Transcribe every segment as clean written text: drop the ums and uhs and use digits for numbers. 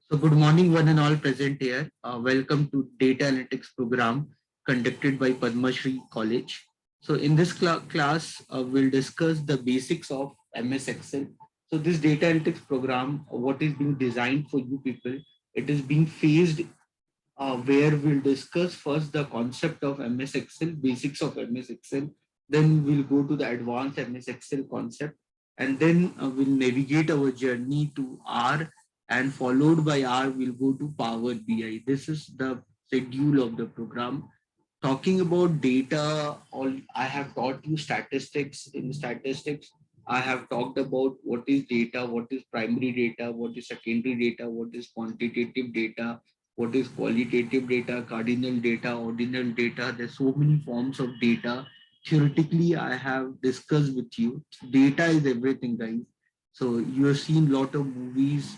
So good morning, one and all present here. Welcome to Data Analytics program conducted by Padma Shri College. So in this class, we'll discuss the basics of MS Excel. So this Data Analytics program, what is being designed for you people, it is being phased where we'll discuss first the concept of MS Excel, basics of MS Excel, then we'll go to the advanced MS Excel concept, and then we'll navigate our journey to R, and followed by R, we'll go to Power BI. This is the schedule of the program. Talking about data, all I have taught you statistics. In statistics, I have talked about what is data, what is primary data, what is secondary data, what is quantitative data, what is qualitative data, cardinal data, ordinal data. There's so many forms of data. Theoretically, I have discussed with you. Data is everything, guys. So you have seen a lot of movies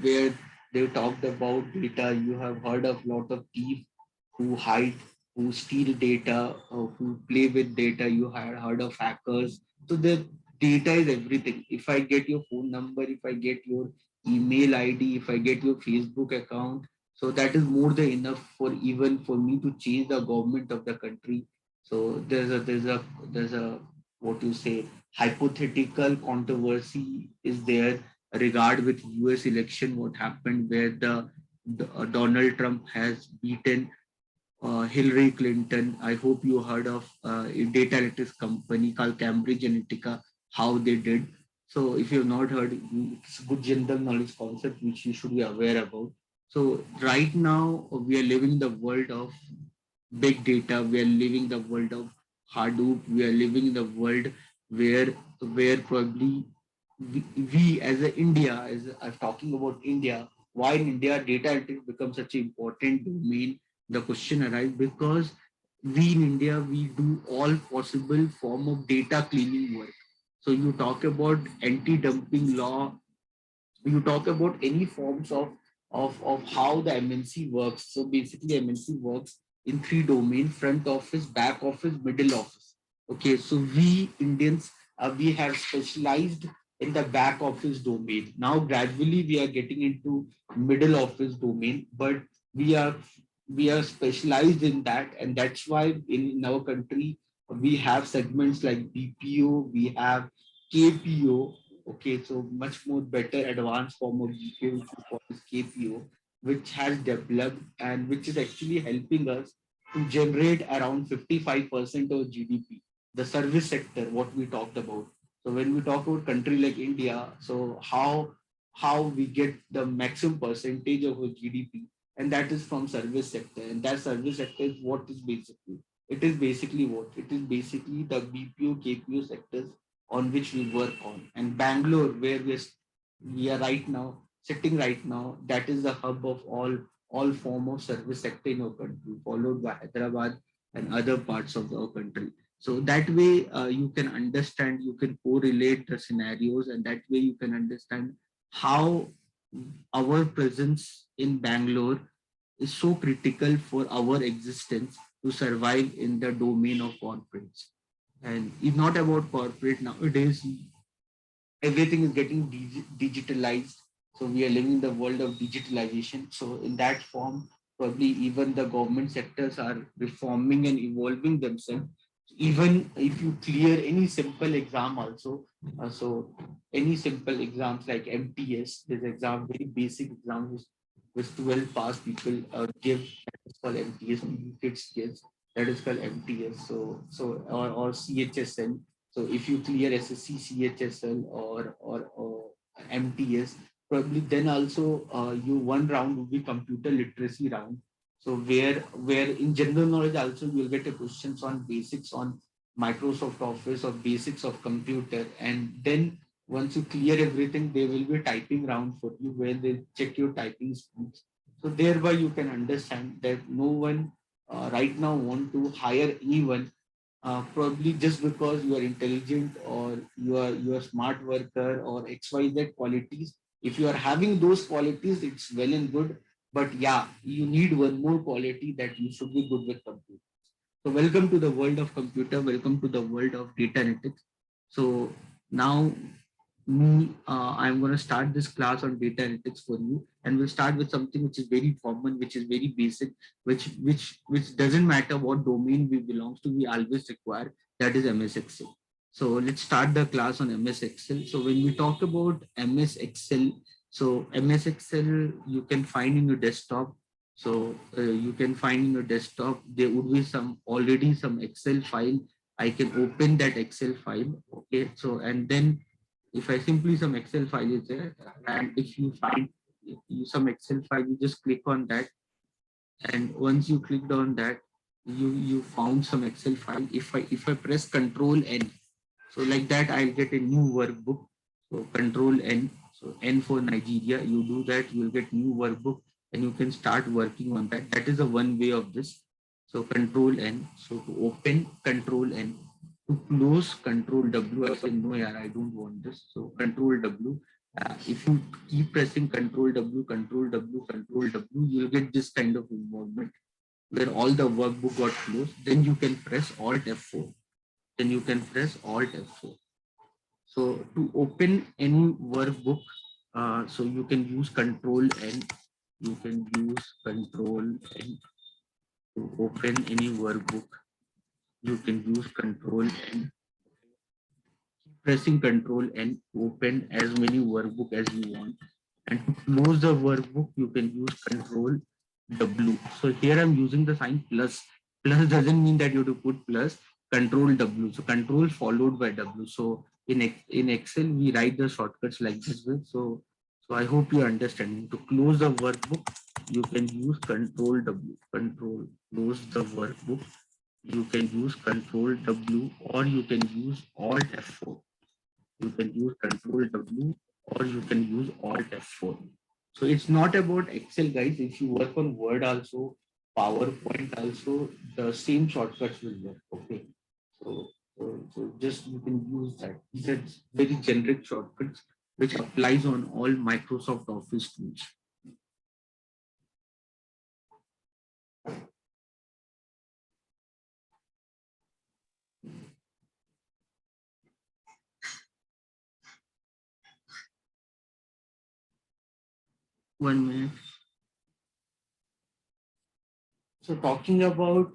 where they talked about data. You have heard of a lot of thieves who hide, who steal data, who play with data. You have heard of hackers. So the data is everything. If I get your phone number, if I get your email ID, if I get your Facebook account, so that is more than enough for even for me to change the government of the country. So there's a what you say hypothetical controversy is there regard with US election, what happened where the Donald Trump has beaten Hillary Clinton. I hope you heard of a data analytics company called Cambridge Analytica, how they did. So if you have not heard, it's a good general knowledge concept which you should be aware about. So right now we are living in the world of big data. We are living the world of Hadoop. We are living in the world where probably we as a India, as I'm talking about India, why in India data analytics becomes such an important domain. The question arises because we in India we do all possible form of data cleaning work. So you talk about anti-dumping law, you talk about any forms of how the MNC works. So basically, MNC works in three domains: front office, back office, middle office. Okay, so we Indians we have specialized in the back office domain. Now gradually we are getting into middle office domain, but we are we are specialized in that, and that's why in our country we have segments like BPO, we have KPO. Okay, so much more better advanced form of BPO, which we call as KPO, which has developed and which is actually helping us to generate around 55% of GDP. The service sector, what we talked about. So when we talk about country like India, so how we get the maximum percentage of our GDP, and that is from service sector. And that service sector is what is basically. It is basically what? It is basically the BPO, KPO sectors on which we work on. And Bangalore, where we are right now, sitting right now, that is the hub of all form of service sector in our country, followed by Hyderabad and other parts of our country. So that way you can understand, you can correlate the scenarios, and that way you can understand how our presence in Bangalore is so critical for our existence to survive in the domain of corporates. And it's not about corporate nowadays. Everything is getting digitalized. So we are living in the world of digitalization. So in that form, probably even the government sectors are reforming and evolving themselves. Even if you clear any simple exam also, so any simple exams like MTS, this exam, very basic exam which 12 pass people give, that is called MTS, kids gives, that is called MTS. Or CHSL. So if you clear SSC, CHSL or MTS, probably then also you one round will be computer literacy round. So where in general knowledge also you will get a questions on basics on Microsoft Office or basics of computer, and then once you clear everything, there will be a typing round for you where they check your typing speeds. So thereby you can understand that no one right now want to hire anyone probably just because you are intelligent or you are smart worker or XYZ qualities. If you are having those qualities, it's well and good. But yeah, you need one more quality, that you should be good with computer. So welcome to the world of computer. Welcome to the world of data analytics. So now I'm going to start this class on data analytics for you, and we'll start with something which is very common, which is very basic, which doesn't matter what domain we belong to, we always require, that is MS Excel. So let's start the class on MS Excel. So when we talk about MS Excel, so MS Excel you can find in your desktop. So you can find in your desktop, there would be some Excel file. I can open that Excel file. Okay. So, and then if I simply some Excel file is there, and if you find some Excel file, you just click on that. And once you clicked on that, you found some Excel file. If I press Control N, so like that, I'll get a new workbook. So Control N, so N for Nigeria. You do that, you'll get new workbook, and you can start working on that. That is the one way of this. So Control N. So to open, Control N. To close, Control W. I say no, yeah, I don't want this. So Control W. If you keep pressing Control W, Control W, Control W, you'll get this kind of involvement where all the workbook got closed. Then you can press Alt F4. Then you can press Alt F4. So to open any workbook, so you can use Control N. You can use Control N to open any workbook. You can use Control N. Pressing Control N to open as many workbook as you want. And to close the workbook, you can use Control W. So here I'm using the sign plus. Plus doesn't mean that you have to put plus. Control W. So Control followed by W. So in Excel we write the shortcuts like this way. So I hope you understand. To close the workbook, you can use Control W. Control close the workbook. You can use Control W, or you can use Alt F4. You can use Control W, or you can use Alt F4. So it's not about Excel, guys. If you work on Word also, PowerPoint also, the same shortcuts will work. Okay. So just you can use that. That's very generic shortcuts which applies on all Microsoft Office tools. 1 minute. So talking about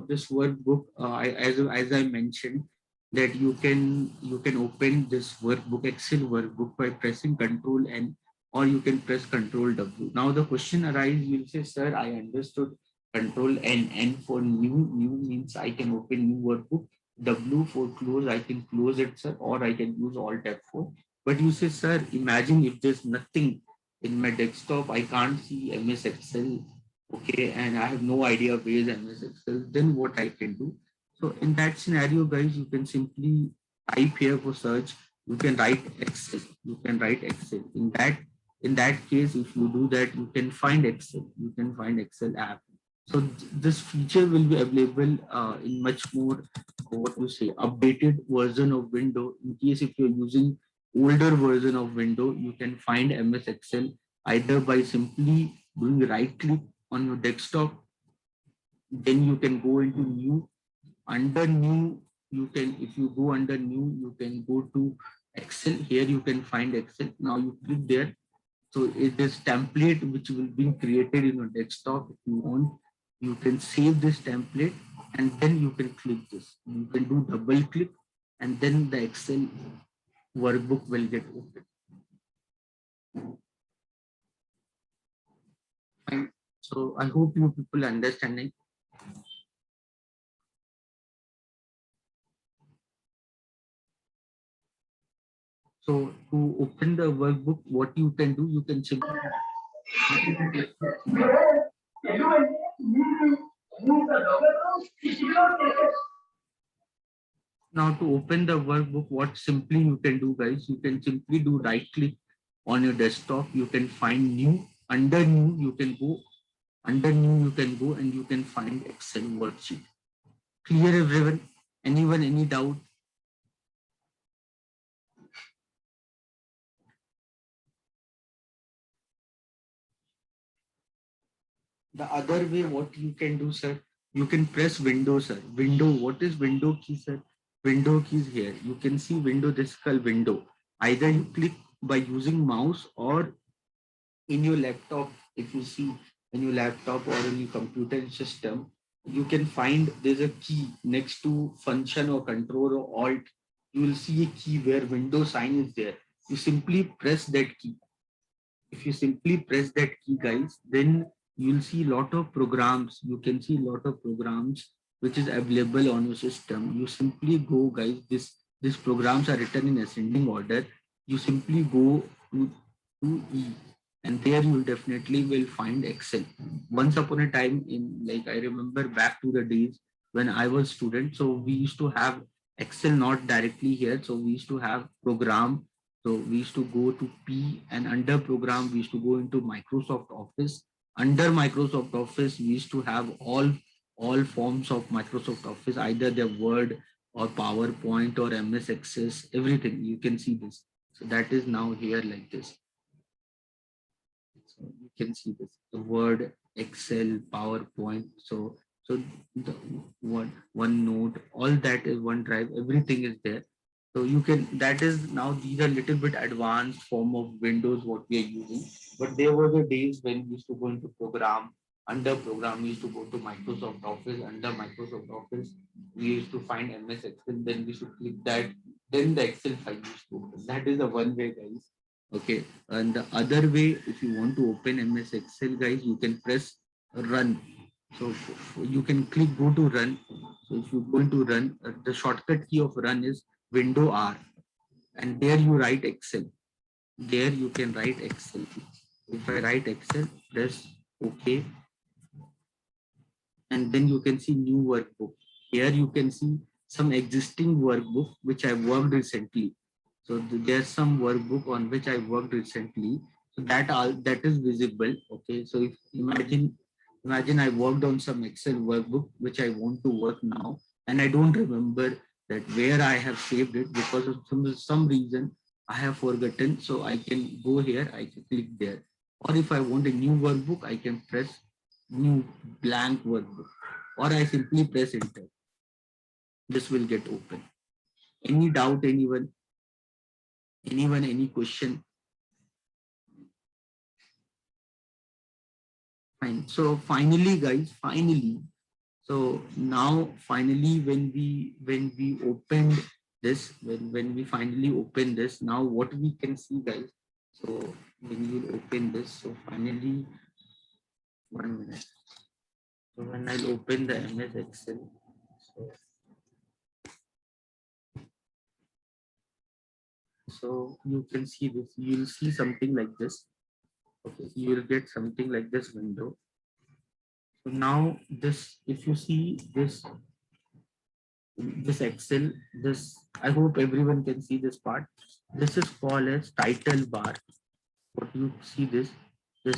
this workbook, as I mentioned, that you can open this workbook, Excel workbook, by pressing Control N, or you can press Control W. Now the question arises, you'll say, sir, I understood Control N. N for new. New means I can open new workbook. W for close, I can close it, sir, or I can use Alt F4. But you say, sir, imagine if there's nothing in my desktop, I can't see MS Excel, okay, and I have no idea where is MS Excel, then what I can do. So in that scenario, guys, you can simply type here for search. You can write Excel. You can write Excel. In that case, if you do that, you can find Excel. You can find Excel app. So this feature will be available in much more, what you say, updated version of Windows. In case if you're using older version of Windows, you can find MS Excel either by simply doing right click on your desktop. Then you can go into new. Under new, you can, if you go under new, you can go to Excel. Here you can find Excel. Now you click there. So it is template which will be created in your desktop. If you want, you can save this template, and then you can click this. You can do double click, and then the Excel workbook will get open. Fine. So I hope you people understanding. So to open the workbook, what you can do, you can simply now to open the workbook, what simply you can do, guys, you can simply do right click on your desktop. You can find new. Under new, you can go. Under new, you can go and you can find Excel worksheet. Clear, everyone? Anyone, any doubt? The other way, what you can do, sir, you can press window, sir. Window, what is window key, sir? Window keys here. You can see window, this is called window. Either you click by using mouse, or in your laptop, if you see in your laptop or in your computer system, you can find there's a key next to function or control or alt. You will see a key where Windows sign is there. You simply press that key. If you simply press that key, guys, then you'll see a lot of programs. You can see a lot of programs which is available on your system. You simply go, guys, these programs are written in ascending order. You simply go to E, and there you definitely will find Excel. Once upon a time, in like I remember back to the days when I was student, so we used to have Excel not directly here. So we used to have program. So we used to go to P, and under program we used to go into Microsoft Office. Under Microsoft Office, we used to have all forms of Microsoft Office, either the Word or PowerPoint or MS Access, everything. You can see this. So that is now here like this. So you can see this, the Word, Excel, PowerPoint. So the one note, all that is OneDrive, everything is there. So you can, that is now, these are little bit advanced form of Windows what we are using. But there were the days when we used to go into program, under program we used to go to Microsoft Office, under Microsoft Office we used to find MS Excel, then we should click that, then the Excel file used to open. That is the one way, guys. Okay, and the other way, if you want to open MS Excel, guys, you can press run. So you can click go to run. So if you go into run, the shortcut key of run is Window R, and there you write Excel. There you can write Excel. If I write Excel, press OK, and then you can see new workbook. Here you can see some existing workbook which I worked recently. So there's some workbook on which I worked recently. So that is visible. Okay. So if imagine I worked on some Excel workbook which I want to work now, and I don't remember that where I have saved it because of some reason I have forgotten. So I can go here, I can click there. Or if I want a new workbook, I can press new blank workbook, or I simply press enter. This will get open. Any doubt, anyone? Anyone, any question? Fine. So finally, guys, finally, so now finally when we opened this, when we finally open this, now what we can see, guys. So when you open this, so finally, 1 minute. So when I'll open the MS Excel, so you can see this, you'll see something like this. Okay, you will get something like this window. So now this, if you see this Excel, this, I hope everyone can see this part. This is called as title bar. What you see this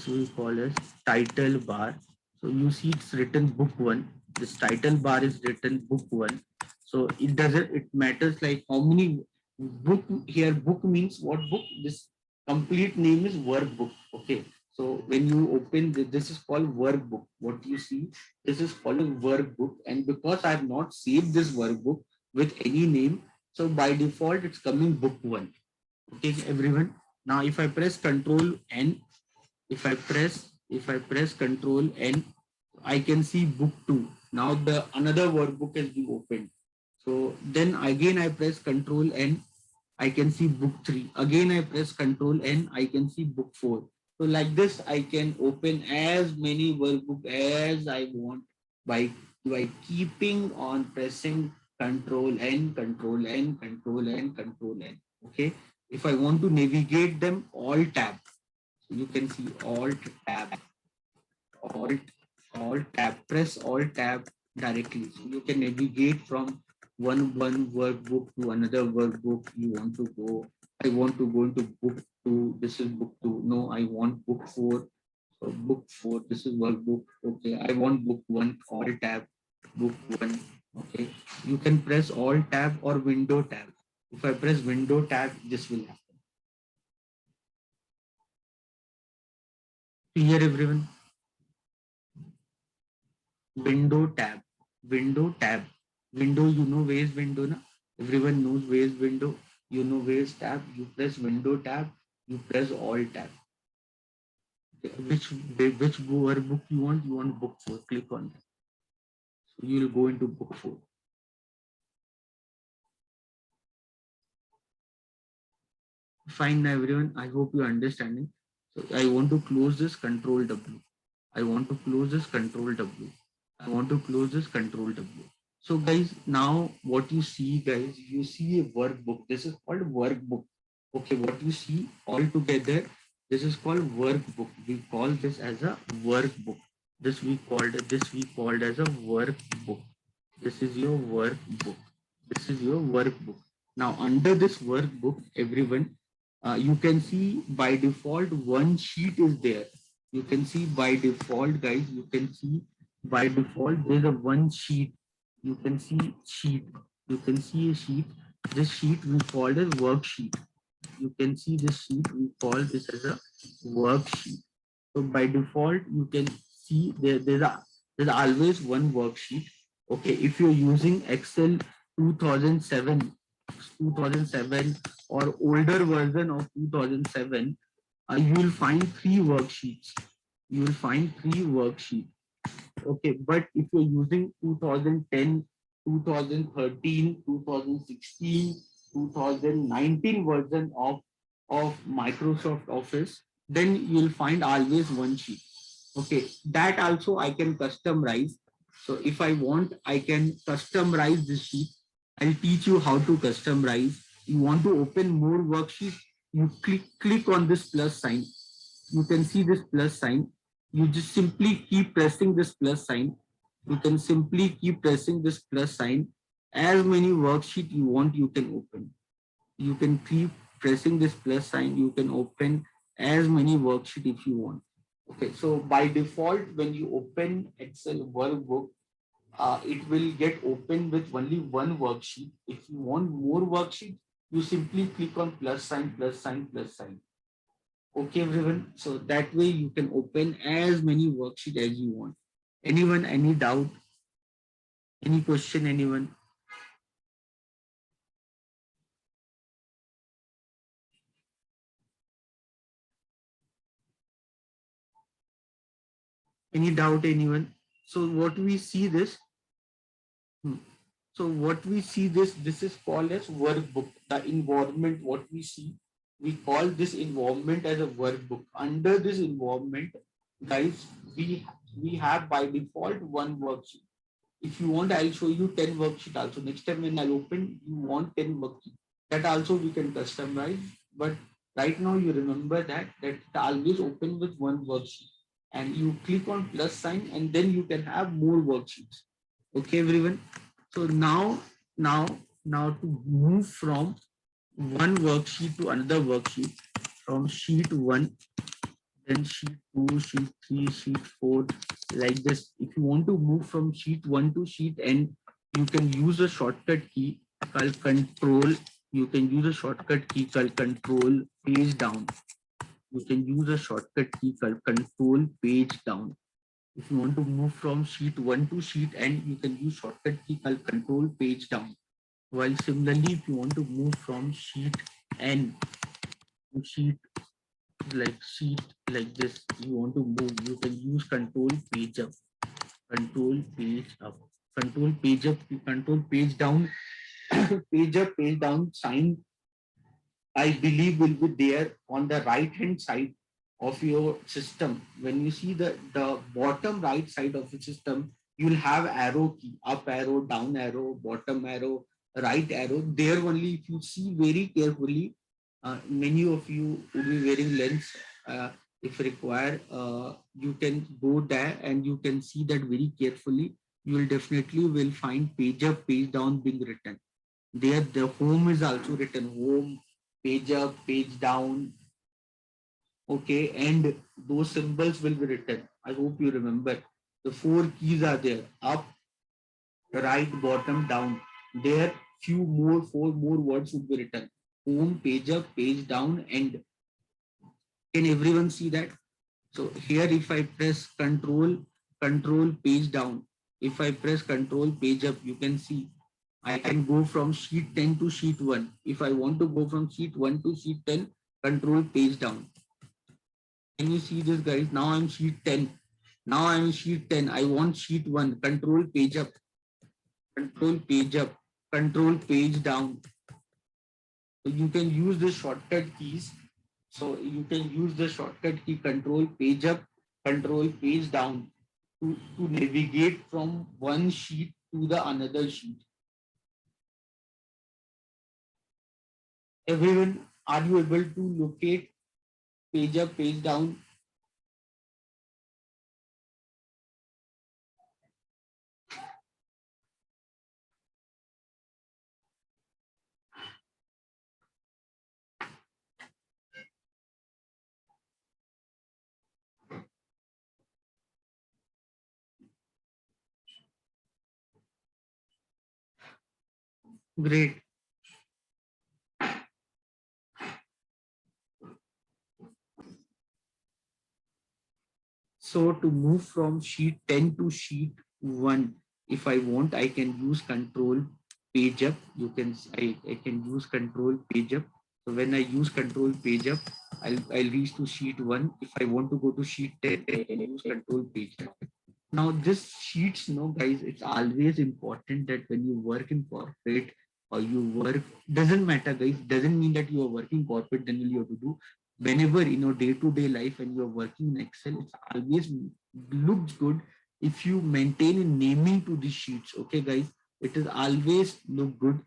we call as title bar. So you see it's written book one. This title bar is written book one. So it doesn't, it matters like how many book here. Book means what book? This complete name is workbook. Okay. So when you open this is called workbook. What you see, this is called a workbook. And because I have not saved this workbook with any name, so by default it's coming book one. Okay, everyone. Now if I press Control N, if I press Control N, I can see book two. Now the another workbook has been opened. So then again I press Control N, I can see book three. Again I press Control N, I can see book four. So like this, I can open as many workbook as I want by keeping on pressing Control N, Control N, Control N, Control N. Okay. If I want to navigate them, Alt Tab. So you can see Alt Tab, Alt Alt Tab. Press Alt Tab directly. So you can navigate from one workbook to another workbook. You want to go. I want to go into book two. This is book two. No, I want book four. So book four. This is workbook. Okay, I want book one. Alt Tab. Book one. Okay, you can press Alt Tab or Window Tab. If I press Window Tab, this will happen. Clear, everyone? Window tab, window tab, window. You know where is window, na? Everyone knows where is window. You know where's tab? You press window tab, you press alt tab. Which workbook you want book 4, click on that. So you will go into book 4. Fine everyone, I hope you're understanding. So I want to close this, control W. I want to close this, control W. I want to close this, control W. So guys, now what you see guys, you see a workbook. This is called workbook. Okay, what you see all together, this is called workbook. We call this as a workbook. This we called as a workbook. This is your workbook. This is your workbook. Now under this workbook, everyone, you can see by default one sheet is there. You can see by default, guys, you can see by default there's a one sheet. You can see sheet. You can see a sheet. This sheet we called as worksheet. You can see this sheet, we call this as a worksheet. So by default, you can see there's always one worksheet. Okay, if you're using Excel 2007, 2007 or older version of 2007, you will find three worksheets. You will find three worksheets. Okay, but if you're using 2010, 2013, 2016, 2019 version of Microsoft Office, then you'll find always one sheet. Okay, that also I can customize. So if I want, I can customize this sheet. I'll teach you how to customize. You want to open more worksheets, you click on this plus sign. You can see this plus sign. You just simply keep pressing this plus sign. You can simply keep pressing this plus sign. As many worksheet you want, you can open. You can keep pressing this plus sign. You can open as many worksheet if you want. Okay, so by default, when you open Excel workbook, it will get open with only one worksheet. If you want more worksheet, you simply click on plus sign, plus sign, plus sign. Okay, everyone. So that way you can open as many worksheet as you want. Anyone, any doubt, any question, anyone? Any doubt, anyone? So what we see this, so what we see this is called as workbook. The environment, what we see, we call this environment as a workbook. Under this environment, guys, we have by default one worksheet. If you want, I'll show you 10 worksheet also. Next time when I'll open, you want 10 worksheet. That also we can customize. But right now you remember that always open with one worksheet. And you click on plus sign and then you can have more worksheets. Okay, everyone. So now to move from one worksheet to another worksheet, from sheet 1, then sheet 2, sheet 3, sheet 4, like this. If you want to move from sheet 1 to sheet n, you can use a shortcut key called control. You can use a shortcut key called control page down. You can use a shortcut key called control page down. If you want to move from sheet 1 to sheet n, you can use shortcut key called control page down. While similarly, if you want to move from sheet n to sheet like this, you want to move, you can use control page up, control page up, control page up, control page down, page up, page down sign, I believe will be there on the right hand side of your system. When you see the bottom right side of the system, you will have arrow key, up arrow, down arrow, bottom arrow, right arrow. There only, if you see very carefully, many of you would be wearing lens. If required, you can go there and you can see that very carefully. You will definitely will find page up, page down being written. There, the home is also written, home, page up, page down. Okay, and those symbols will be written. I hope you remember. The four keys are there: up, right, bottom, down. There, four more words would be written: home, page up, page down, and can everyone see that? So here, if I press control page down, if I press control page up, you can see I can go from sheet 10 to sheet 1. If I want to go from sheet 1 to sheet 10, control page down. Can you see this, guys? Now I'm sheet 10. Now I'm sheet 10. I want sheet 1. Control page up. Control page up. Control page down. So you can use the shortcut keys. So you can use the shortcut key control page up, control page down to navigate from one sheet to the another sheet. Everyone, are you able to locate page up, page down? Great. So to move from sheet 10 to sheet 1, if I want, I can use control page up. I can use control page up. So when I use control page up, I'll reach to sheet 1. If I want to go to sheet 10, I can use control page up. Now this sheets, no guys, it's always important that when you work in corporate or you work, doesn't matter guys, doesn't mean that you are working corporate, then you have to do. Whenever in your day-to-day life when you're working in Excel, it's always looks good if you maintain a naming to the sheets. Okay guys, it is always look good.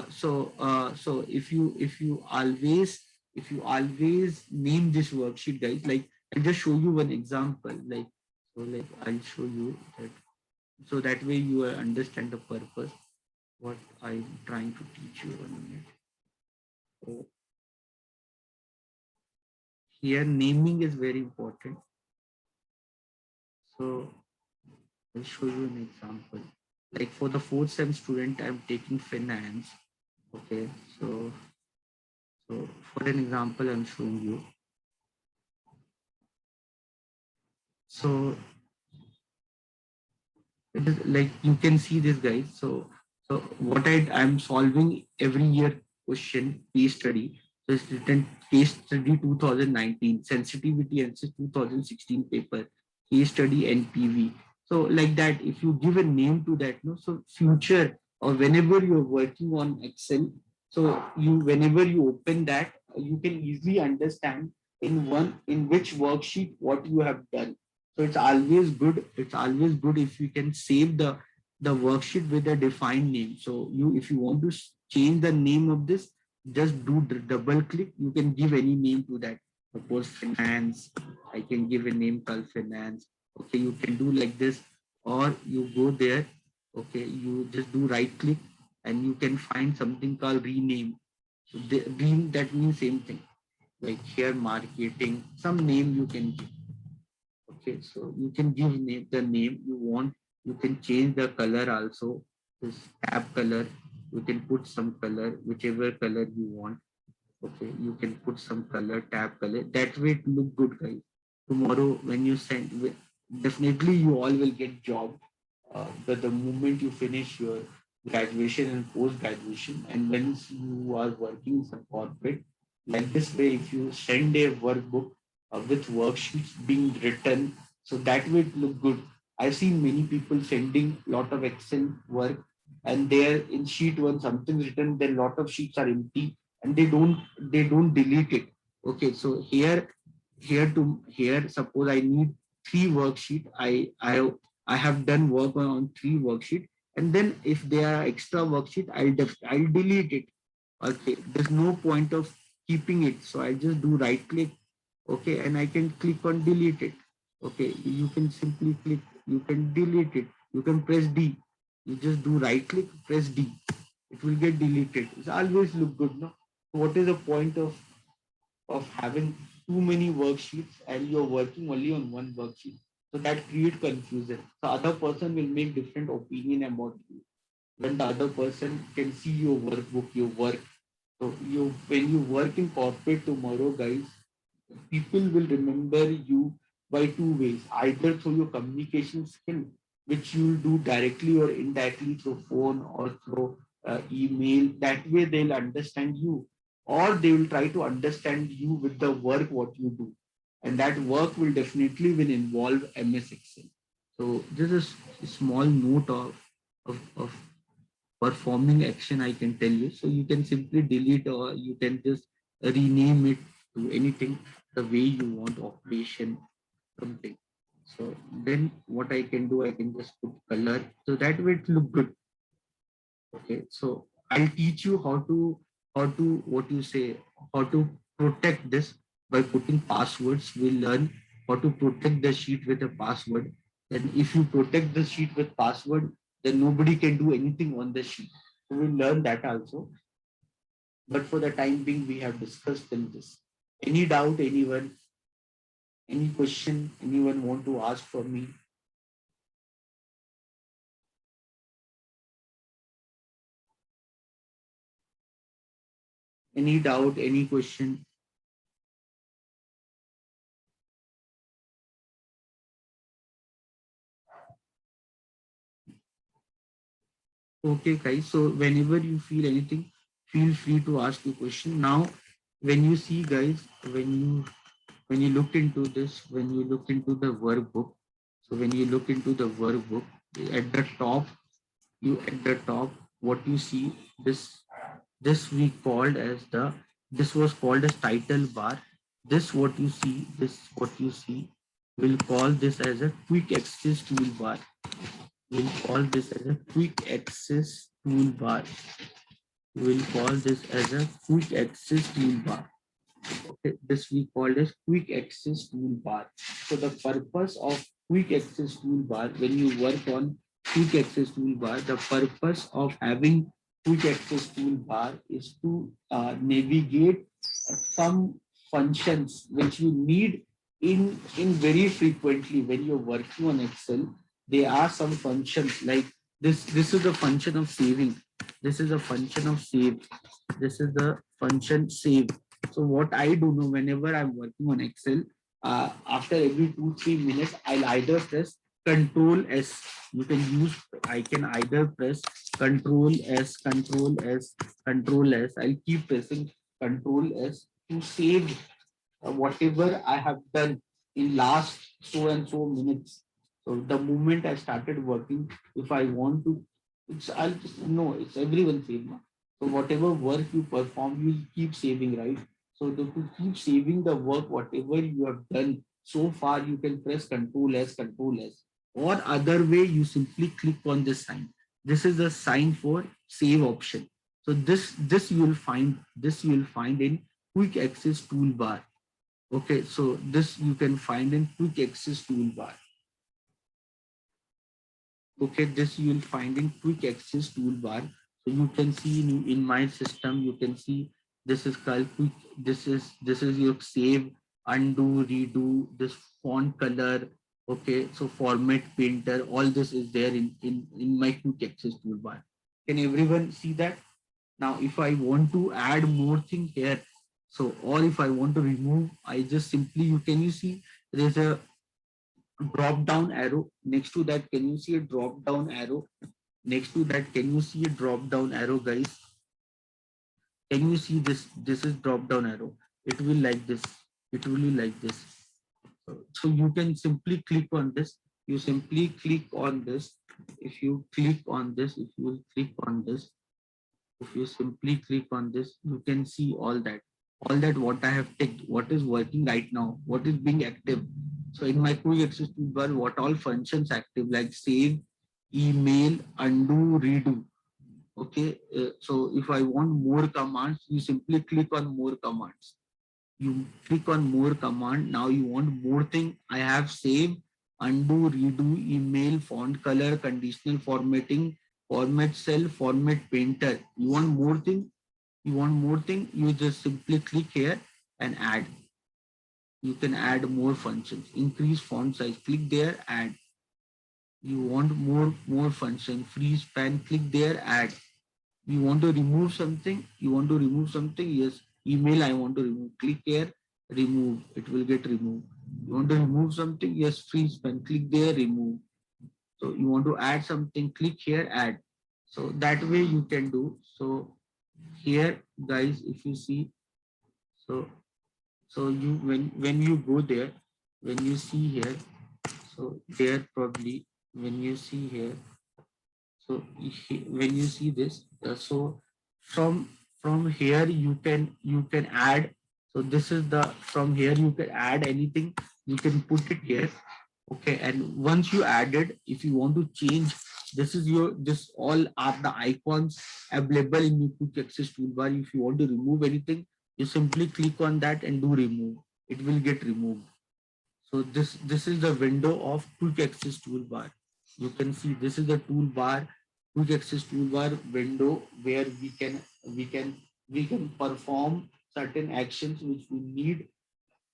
So if you always name this worksheet guys, like I'll just show you one example, like I'll show you that, so that way you understand the purpose what I'm trying to teach you. 1 minute. So here naming is very important. So I'll show you an example. Like for the fourth sem student, I'm taking finance. Okay, so for an example, I'm showing you. So it is like you can see this guys. So what I'm solving every year question case study. So it's written case study 2019 sensitivity and 2016 paper case study NPV. So like that, if you give a name to that, no, so future or whenever you're working on Excel, so you whenever you open that, you can easily understand in which worksheet what you have done. So it's always good. It's always good if you can save the worksheet with a defined name. So you, if you want to change the name of this, just do double click. You can give any name to that. Suppose finance. I can give a name called finance. Okay, you can do like this, or you go there. Okay, you just do right click, and you can find something called rename. So that means same thing. Like here, marketing. Some name you can give. Okay, so you can give the name you want. You can change the color also. This tab color, you can put some color, whichever color you want. Okay, you can put some color, tab color. That way it look good, guys. Tomorrow when you send, definitely you all will get job. The moment you finish your graduation and post graduation, and once you are working in some corporate, like this way, if you send a workbook with worksheets being written, so that way it look good. I've seen many people sending lot of Excel work, and there in sheet one something written, then lot of sheets are empty, and they don't delete it. Okay, so here suppose I need 3 worksheet. I have done work on 3 worksheet, and then if there are extra worksheet, I'll delete it. Okay, there's no point of keeping it, so I just do right click. Okay, and I can click on delete it. Okay, you can simply click, you can delete it, you can press D. You just do right click, press D, it will get deleted. It's always look good, no? What is the point of having too many worksheets and you're working only on one worksheet? So that create confusion. The other person will make different opinion about you. When the other person can see your workbook, your work. So you, when you work in corporate tomorrow, guys, people will remember you by 2 ways: either through your communication skill which you'll do directly or indirectly through phone or through email. That way they'll understand you, or they will try to understand you with the work what you do, and that work will definitely will involve MS Excel. So this is a small note of performing action I can tell you. So you can simply delete or you can just rename it to anything the way you want, operation something. So then what I can do, I can just put color so that way it look good. Okay, so I'll teach you how to what you say, how to protect this by putting passwords. We'll learn how to protect the sheet with a password. And if you protect the sheet with password, then nobody can do anything on the sheet. So we'll learn that also. But for the time being, we have discussed in this. Any doubt, anyone? Any question anyone want to ask for me? Any doubt, any question? Okay, guys. So whenever you feel anything, feel free to ask a question. Now, when you see, guys, when you look into this, when you look into the workbook, so when you look into the workbook, at the top, what you see, this we called as this was called as title bar. This what you see, we'll call this as a quick access toolbar. We'll call this as a quick access toolbar. We'll call this as a quick access toolbar. Okay, this we call as quick access toolbar. So the purpose of quick access toolbar, when you work on quick access toolbar, the purpose of having quick access toolbar is to navigate some functions which you need in very frequently when you're working on Excel. There are some functions like this. This is the function of saving. This is a function of save. This is the function save. So what I do know, whenever I'm working on Excel, after every 2-3 minutes, I'll either press Control S. You can use. I can either press Control S, Control S, Control S. I'll keep pressing Control S to save whatever I have done in last so and so minutes. So the moment I started working, if I want to, I'll just no, it's everyone save now. So whatever work you perform, you keep saving, right? So to keep saving the work, whatever you have done so far, you can press Control S, Control S. Or other way, you simply click on this sign. This is the sign for save option. So this you will find in quick access toolbar. Okay, so this you can find in quick access toolbar. Okay, this you will find in quick access toolbar. So you can see in my system, you can see this is called quick. This is your save, undo, redo, this font color. Okay, so format painter, all this is there in my quick access toolbar. Can everyone see that? Now, if I want to add more thing here, so or if I want to remove, I just simply you see there's a drop down arrow next to that. Can you see a drop down arrow next to that? Can you see a drop down arrow, guys? Can you see this? This is drop down arrow. It will like this. It will be like this. So you can simply click on this. You simply click on this. If you click on this, if you will click on this, if you simply click on this, you can see all that what I have ticked, what is working right now, what is being active. So in my quick access toolbar, what all functions active, like save, email, undo, redo. Okay, so if I want more commands, you simply click on more commands. You click on more command. Now you want more thing. I have save, undo, redo, email, font color, conditional formatting, format cell, format painter. You want more thing? You want more thing? You just simply click here and add. You can add more functions. Increase font size. Click there, add. You want more function. Freeze span. Click there, add. You want to remove something? You want to remove something? Yes. Email I want to remove. Click here, remove. It will get removed. You want to remove something? Yes. Freeze span. Click there, remove. So you want to add something, click here, add. So that way you can do. So here guys, if you see, so you when you go there, when you see here, so there probably when you see here, so when you see this, so from here you can add. So this is the, from here you can add anything, you can put it here. Okay, and once you added, if you want to change, this is your, this all are the icons available in your quick access toolbar. If you want to remove anything, you simply click on that and do remove, it will get removed. So this is the window of quick access toolbar. You can see this is the toolbar, quick access toolbar window, where we can perform certain actions which we need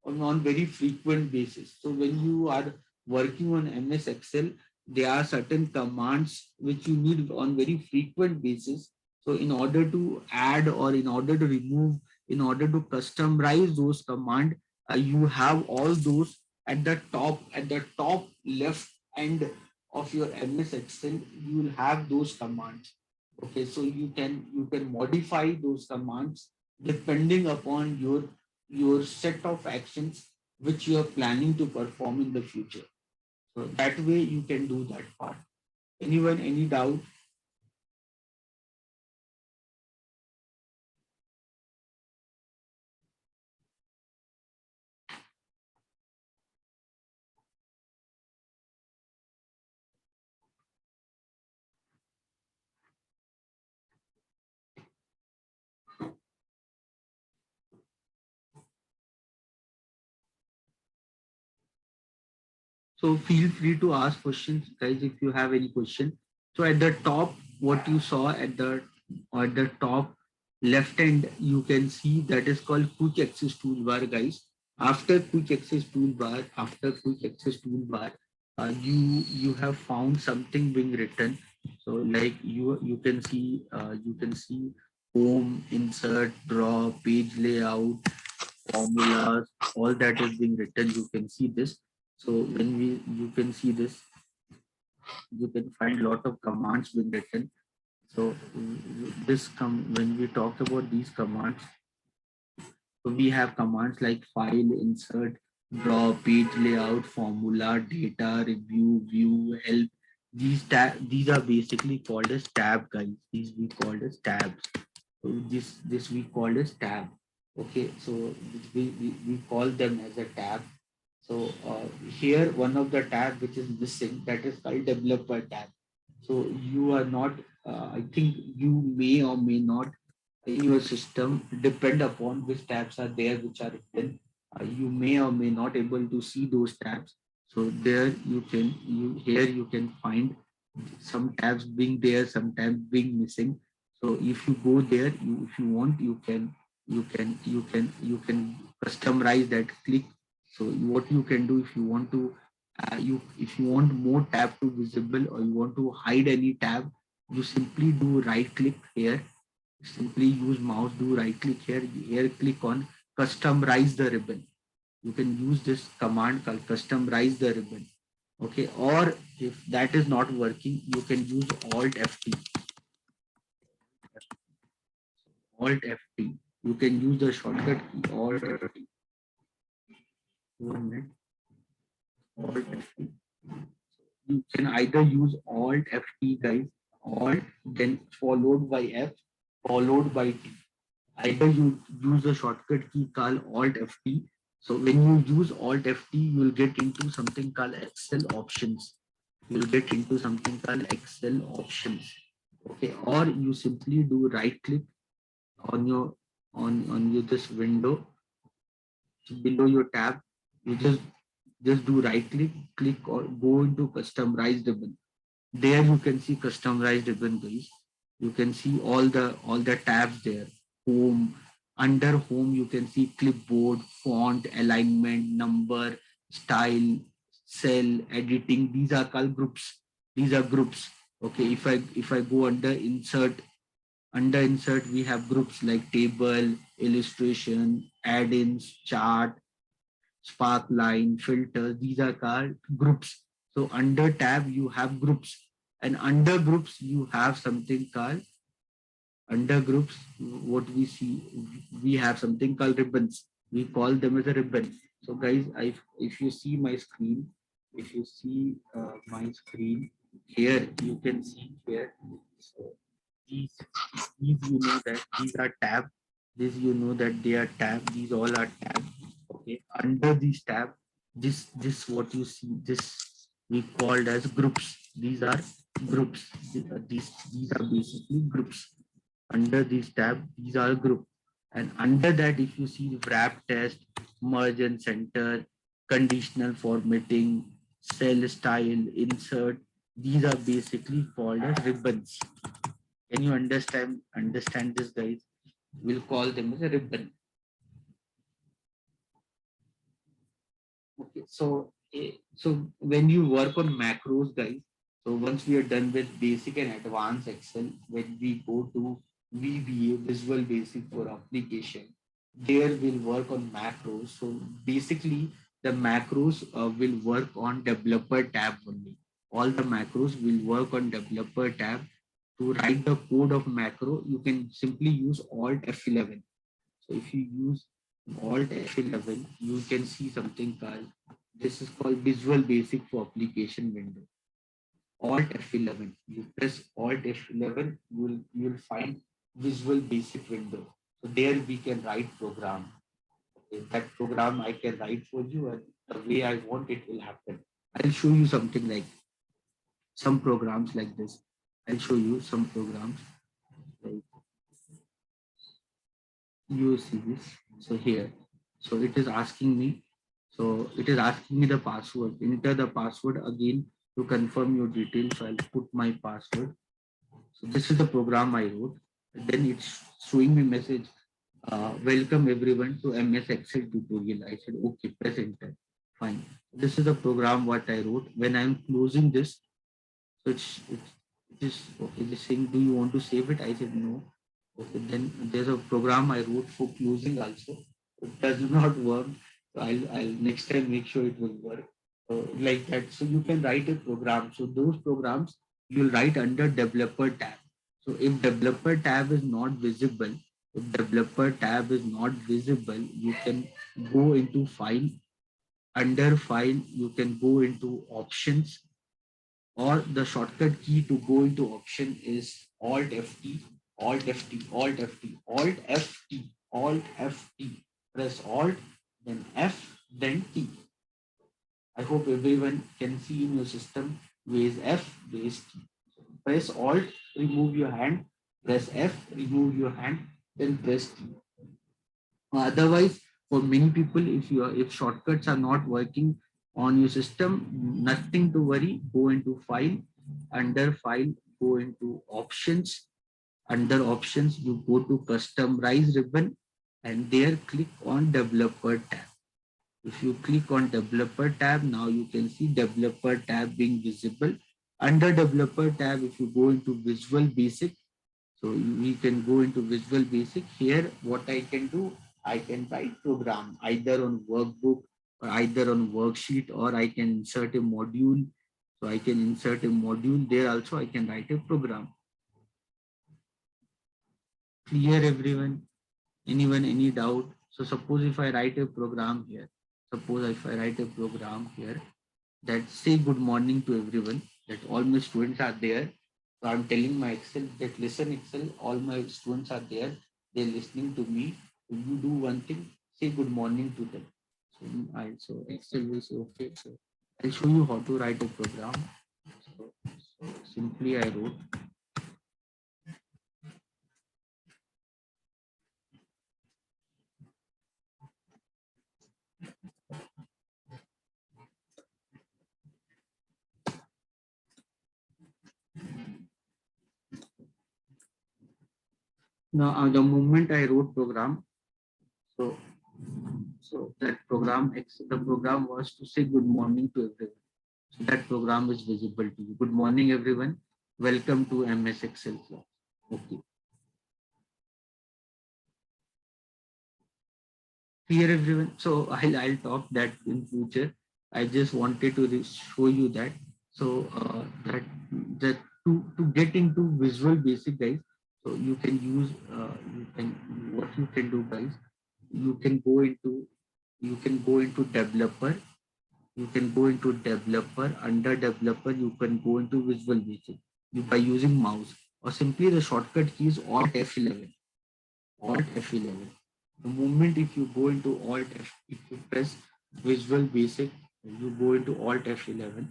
on very frequent basis. So when you are working on MS Excel, there are certain commands which you need on very frequent basis. So in order to add or in order to remove, in order to customize those command, you have all those at the top left end of your MS Excel. You will have those commands. Okay, so you can modify those commands depending upon your set of actions which you are planning to perform in the future. So that way you can do that part. Anyone, any doubt? So feel free to ask questions, guys, if you have any question. So at the top, what you saw at the top left hand, you can see that is called quick access toolbar, guys. After quick access toolbar, you have found something being written. So like you can see home, insert, draw, page layout, formulas, all that is being written. You can see this. So when you can see this, you can find a lot of commands being written. So when we talk about these commands, so we have commands like file, insert, draw, page layout, formula, data, review, view, help. These are basically called as tab, guys. These we called as tabs. So this we called as tab. Okay, so we call them as a tab. So here one of the tab which is missing, that is called developer tab. So you are not, I think you may or may not in your system depend upon which tabs are there which are written. You may or may not able to see those tabs. So there here you can find some tabs being there, some tabs being missing. So if you go there, if you want, you can customize that click. So what you can do, if you want to if you want more tab to visible or you want to hide any tab, you simply do right click here. Simply use mouse, do right click here, click on customize the ribbon. You can use this command called customize the ribbon. Okay, or if that is not working, you can use alt ft. Alt ft, you can use the shortcut key alt ft. 1 minute. Alt ft, you can either use alt ft, guys, alt then followed by f followed by t. Either you use the shortcut key called alt ft. So when you use alt ft, you will get into something called excel options. You'll get into something called excel options. Okay, or you simply do right click on your on your this window. So below your tab, you just do right click, click or go into customized ribbon. There you can see customized ribbon, guys. You can see all the tabs there. Home, under home you can see clipboard, font, alignment, number, style, cell, editing. These are called groups. These are groups. Okay, if I go under insert we have groups like table, illustration, add-ins, chart, spark line, filter. These are called groups. So under tab, you have groups, and under groups, you have something called under groups. What we see, we have something called ribbons. We call them as a ribbon. So guys, if you see my screen, if you see my screen here, you can see here. So these, these you know that these are tab. These you know that they are tab. These all are tab. Okay. Under these tab, this what you see, this we called as groups. These are groups. These are basically groups. Under this tab, these are group. And under that, if you see wrap test, merge and center, conditional formatting, cell style, insert, these are basically called as ribbons. Can you understand this, guys? We'll call them as a ribbon. Okay, so when you work on macros, guys, so once we are done with basic and advanced Excel, when we go to VBA, Visual Basic for application, there we'll work on macros. So basically, the macros will work on developer tab only. All the macros will work on developer tab. To write the code of macro, you can simply use Alt F11. So if you use Alt F11, you can see something called, this is called Visual Basic for application window. Alt F11. You press Alt F11, you'll find Visual Basic window. So there we can write program. Okay, that program I can write for you, and the way I want it will happen. I'll show you something like some programs like this. I'll show you some programs like you see this. So here, so it is asking me. So it is asking me the password. Enter the password again to confirm your details. So I'll put my password. So this is the program I wrote. And then it's showing me message. Welcome everyone to MS Excel tutorial. I said okay, press enter. Fine. This is the program what I wrote. When I'm closing this, so it is okay. Just saying, do you want to save it? I said no. Okay, then there's a program I wrote for closing also. It does not work. So I'll next time make sure it will work like that. So you can write a program. So those programs you'll write under developer tab. So if developer tab is not visible, if developer tab is not visible, you can go into file. Under file, you can go into options, or the shortcut key to go into option is Alt FT, Alt FT, Alt FT, Alt FT, Alt FT. Press Alt, then F, then T. I hope everyone can see in your system ways F, ways T. So press Alt, remove your hand, press F, remove your hand, then press T. Otherwise, for many people, if shortcuts are not working on your system, nothing to worry. Go into file, under file, go into options. Under options, you go to customize ribbon, and there click on developer tab. If you click on developer tab, now you can see developer tab being visible. Under developer tab, if you go into Visual Basic, so we can go into Visual Basic. Here, what I can do, I can write program either on workbook or either on worksheet, or I can insert a module. So I can insert a module there also. I can write a program. Clear everyone? Anyone, any doubt? So suppose if I write a program here, suppose if I write a program here that say good morning to everyone, that all my students are there. So I'm telling my Excel that listen Excel, all my students are there. They're listening to me. So you do one thing, say good morning to them. So Excel will say okay. So I'll show you how to write a program. So simply I wrote. Now the moment I wrote program, so that program, the program was to say good morning to everyone. So that program is visible to you. Good morning, everyone. Welcome to MS Excel class. Okay. Clear, everyone. So I'll talk that in future. I just wanted to show you that. So that to get into Visual Basic, guys. So you can use you can what you can do, guys. You can go into developer. You can go into developer. Under developer, you can go into Visual Basic by using mouse, or simply the shortcut key is Alt F11. Alt F11. The moment if you go into if you press Visual Basic, you go into Alt F11.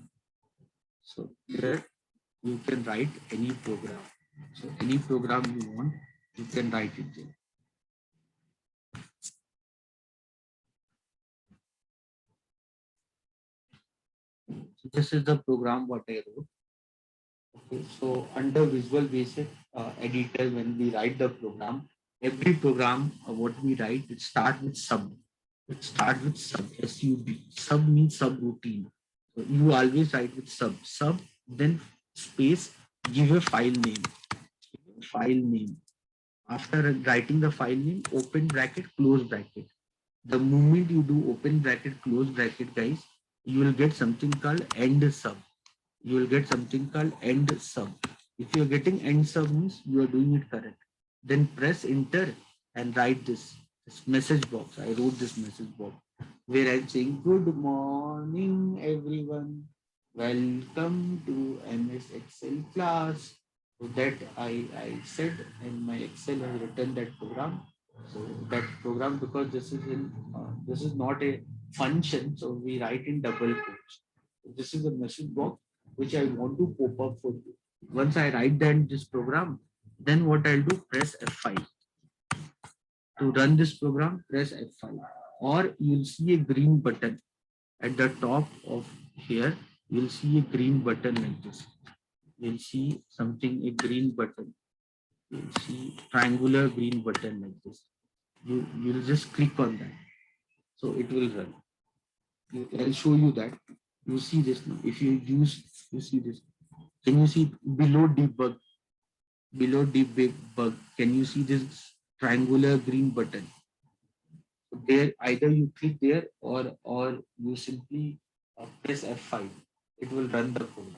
So here you can write any program. So any program you want, you can write it there. So this is the program what I wrote. Okay, so under Visual Basic editor, when we write the program, every program what we write, it starts with sub. It starts with sub, S-U-B. Sub means subroutine. So you always write with sub, then space, give a file name. File name. After writing the file name, open bracket, close bracket. The moment you do open bracket, close bracket, guys, you will get something called end sub. You will get something called end sub. If you are getting end sub means you are doing it correct. Then press enter and write this message box. I wrote this message box where I'm saying good morning everyone. Welcome to MS Excel class. So that I said in my Excel I written that program. So that program, because this is not a function, so we write in double quotes. This is a message box which I want to pop up for you. Once I write down this program, then what I'll do, press F5. To run this program, press F5. Or you'll see a green button at the top of here. You'll see a green button like this. You'll see something, a green button. You'll see triangular green button like this. You'll just click on that. So it will run. I'll show you that. You see this now. If you see this. Can you see below debug? Below debug, can you see this triangular green button? There, either you click there or you simply press F5. It will run the program.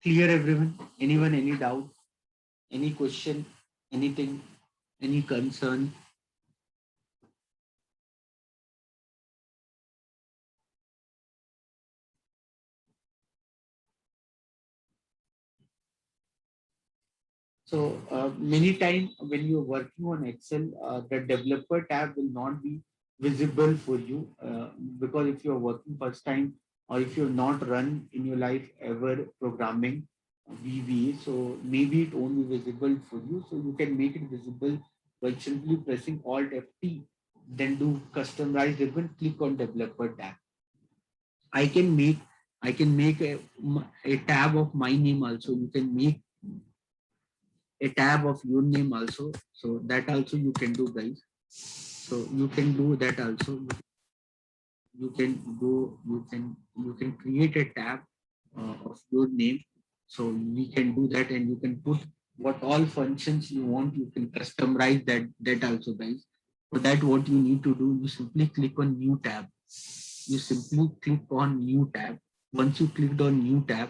Clear, everyone? Anyone, any doubt, any question, anything, any concern? So many times when you're working on Excel, the developer tab will not be visible for you because if you're working first time, or if you're not run in your life ever programming VBA, so maybe it won't be visible for you. So you can make it visible by simply pressing Alt F-T, then do customize ribbon, click on developer tab. I can make a tab of my name also. You can make a tab of your name also, so that also you can do, guys. So you can do that also. You can go, you can create a tab of your name, so we can do that, and you can put what all functions you want. You can customize that also, guys. For that, what you need to do, you simply click on new tab. You simply click on new tab. Once you clicked on new tab,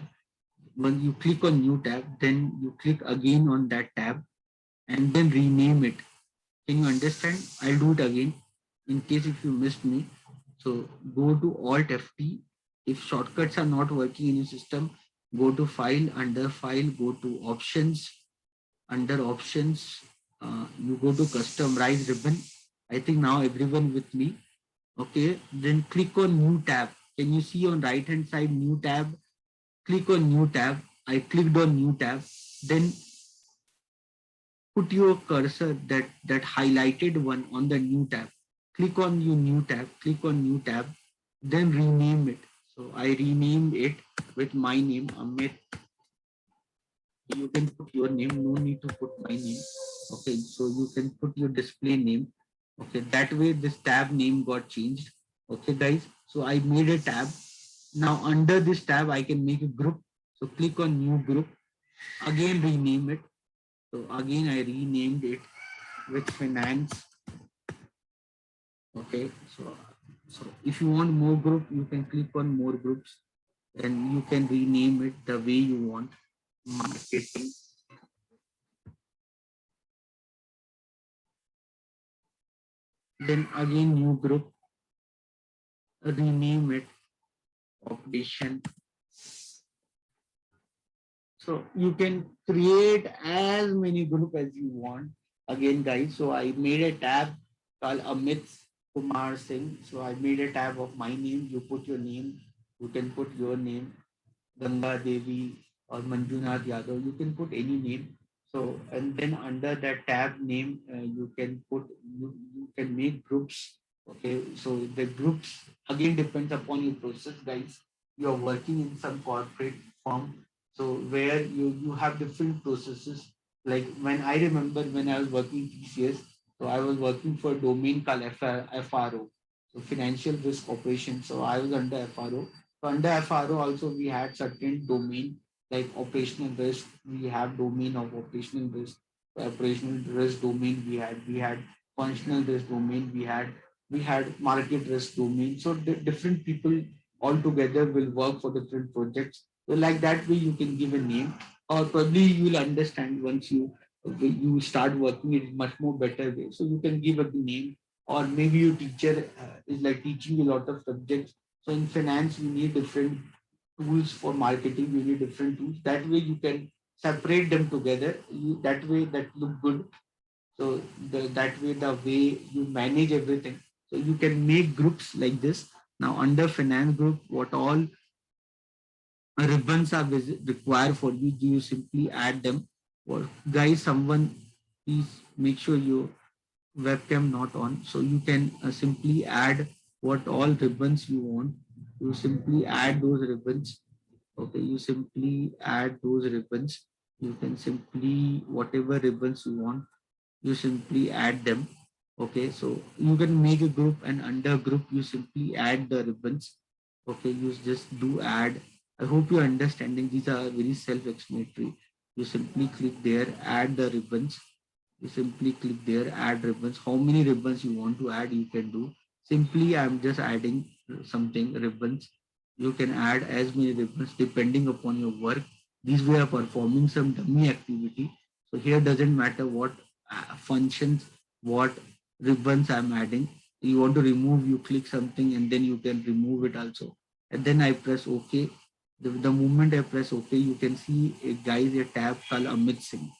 when you click on new tab, then you click again on that tab and then rename it. Can you understand? I'll do it again in case if you missed me. So go to Alt F-T. If shortcuts are not working in your system, go to File, under File, go to Options. Under Options, you go to Customize ribbon. I think now everyone with me. Okay, then click on New tab. Can you see on right hand side New tab? Click on New tab. I clicked on New tab. Then put your cursor, that highlighted one, on the new tab. Click on your new tab, click on new tab, then rename it. So I renamed it with my name, Amit. You can put your name, no need to put my name. Okay, so you can put your display name. Okay, that way this tab name got changed. Okay, guys. So I made a tab. Now under this tab, I can make a group. So click on new group, again rename it. So again, I renamed it with finance. Okay, so if you want more group, you can click on more groups and you can rename it the way you want. Marketing. Then again new group, rename it operation. So you can create as many group as you want. Again, guys, so I made a tab called Amit Kumar Singh. So I made a tab of my name. You put your name. You can put your name, Ganga Devi or Manjunath Yadav. You can put any name. So and then under that tab name, you can put you can make groups. Okay, so the groups again depends upon your process, guys. You are working in some corporate firm, so where you have different processes. Like when I remember when I was working TCS, so I was working for a domain called FRO, so Financial Risk Operation. So I was under FRO. So under FRO also we had certain domain like operational risk. We have domain of operational risk. Operational risk domain we had functional risk domain we had market risk domain. So different people all together will work for different projects. So like that way you can give a name, or probably you will understand once you start working it much more better way. So you can give a name, or maybe your teacher is like teaching you a lot of subjects. So in finance, we need different tools for marketing. We need different tools. That way you can separate them together. That way that look good. So that way the way you manage everything. So you can make groups like this. Now under finance group, what all ribbons are required for you, you simply add them. Or guys, someone please make sure your webcam not on. So you can simply add what all ribbons you want. You simply add those ribbons. Okay, you simply add those ribbons. You can simply whatever ribbons you want, you simply add them. Okay, so you can make a group, and under group you simply add the ribbons. Okay, you just do add. I hope you're understanding. These are very self-explanatory. You simply click there, add the ribbons. You simply click there, add ribbons. How many ribbons you want to add, you can do. Simply, I'm just adding something ribbons. You can add as many ribbons depending upon your work. These we are performing some dummy activity. So here doesn't matter what functions, what ribbons I'm adding. You want to remove, you click something and then you can remove it also. And then I press OK. The moment I press OK, you can see a guys a tab called Amit Singh.